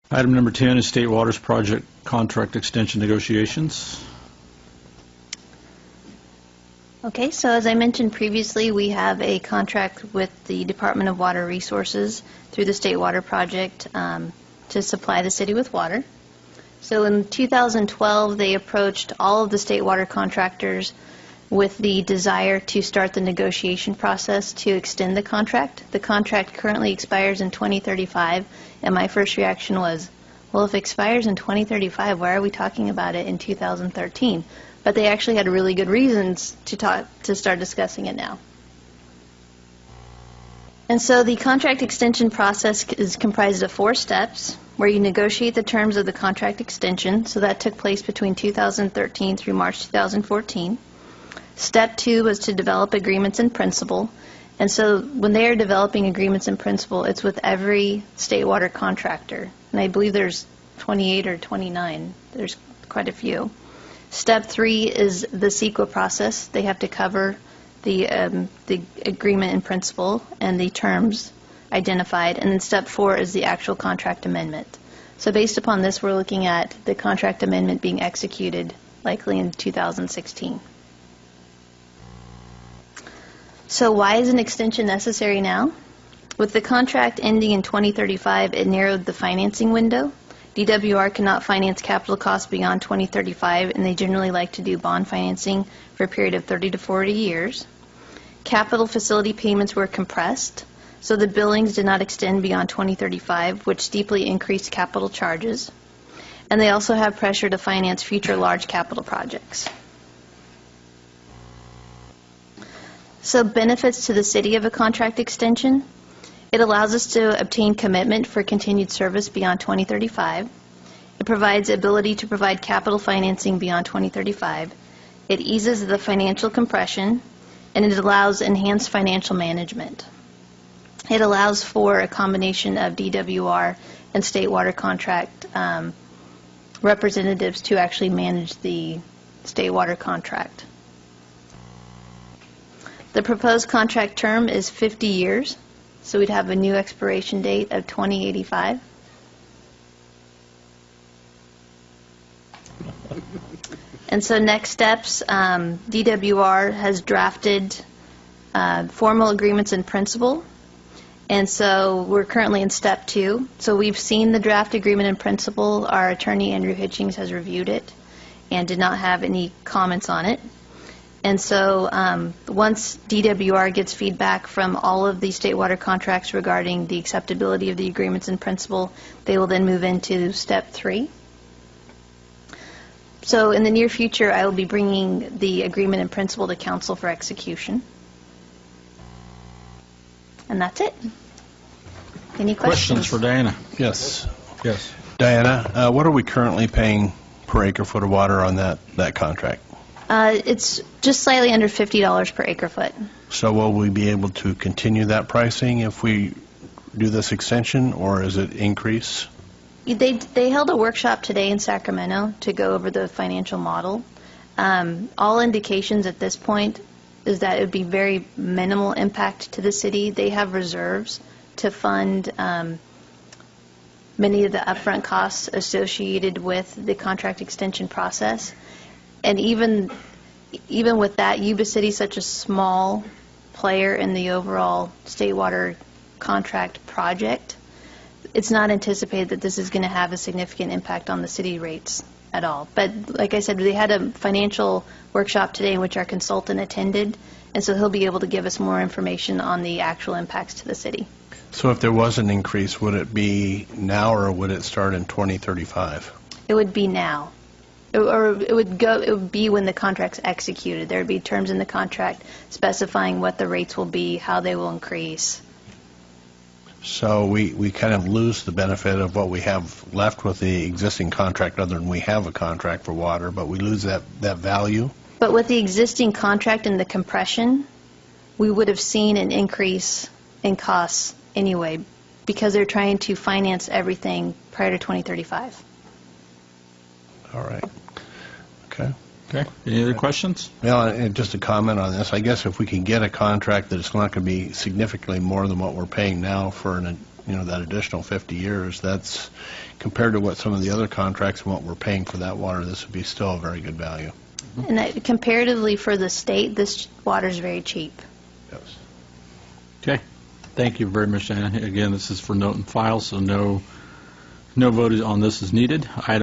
Item number 10 is State Waters Project Contract Extension Negotiations. Okay, so as I mentioned previously, we have a contract with the Department of Water Resources through the State Water Project to supply the city with water. So in 2012, they approached all of the state water contractors with the desire to start the negotiation process to extend the contract. The contract currently expires in 2035, and my first reaction was, well, if it expires in 2035, why are we talking about it in 2013? But they actually had really good reasons to start discussing it now. And so the contract extension process is comprised of 4 steps, where you negotiate the terms of the contract extension. So that took place between 2013 through March 2014. Step 2 was to develop agreements in principle. And so when they are developing agreements in principle, it's with every state water contractor. And I believe there's 28 or 29. There's quite a few. Step 3 is the CEQA process. They have to cover the agreement in principle and the terms identified. And then step 4 is the actual contract amendment. So based upon this, we're looking at the contract amendment being executed likely in 2016. So why is an extension necessary now? With the contract ending in 2035, it narrowed the financing window. DWR cannot finance capital costs beyond 2035, and they generally like to do bond financing for a period of 30 to 40 years. Capital facility payments were compressed, so the billings did not extend beyond 2035, which steeply increased capital charges. And they also have pressure to finance future large capital projects. So benefits to the city of a contract extension. It allows us to obtain commitment for continued service beyond 2035. It provides the ability to provide capital financing beyond 2035. It eases the financial compression, and it allows enhanced financial management. It allows for a combination of DWR and state water contract representatives to actually manage the state water contract. The proposed contract term is 50 years. So we'd have a new expiration date of 2085. And so next steps, DWR has drafted formal agreements in principle. And so we're currently in step 2. So we've seen the draft agreement in principle. Our attorney, Andrew Hitchings, has reviewed it and did not have any comments on it. And so once DWR gets feedback from all of the state water contracts regarding the acceptability of the agreements in principle, they will then move into step 3. So in the near future, I will be bringing the agreement in principle to council for execution. And that's it. Any questions? Questions for Diana? Yes. Yes. Diana, what are we currently paying per acre foot of water on that contract? It's just slightly under $50 per acre foot. So will we be able to continue that pricing if we do this extension, or is it increase? They held a workshop today in Sacramento to go over the financial model. All indications at this point is that it would be very minimal impact to the city. They have reserves to fund many of the upfront costs associated with the contract extension process. And even with that, Yuba City is such a small player in the overall state water contract project, it's not anticipated that this is going to have a significant impact on the city rates at all. But like I said, they had a financial workshop today in which our consultant attended, and so he'll be able to give us more information on the actual impacts to the city. So if there was an increase, would it be now or would it start in 2035? It would be now. It would be when the contract's executed. There would be terms in the contract specifying what the rates will be, how they will increase. So we kind of lose the benefit of what we have left with the existing contract, other than we have a contract for water, but we lose that value? But with the existing contract and the compression, we would have seen an increase in costs anyway, because they're trying to finance everything prior to 2035. All right. Okay. Okay. Any other questions? Well, and just a comment on this. I guess if we can get a contract that's not going to be significantly more than what we're paying now for that additional 50 years, that's compared to what some of the other contracts and what we're paying for that water, this would be still a very good value. And that comparatively for the state, this water is very cheap. Yes. Okay. Thank you very much, Anna. Again, this is for note and file, so no vote on this is needed. Item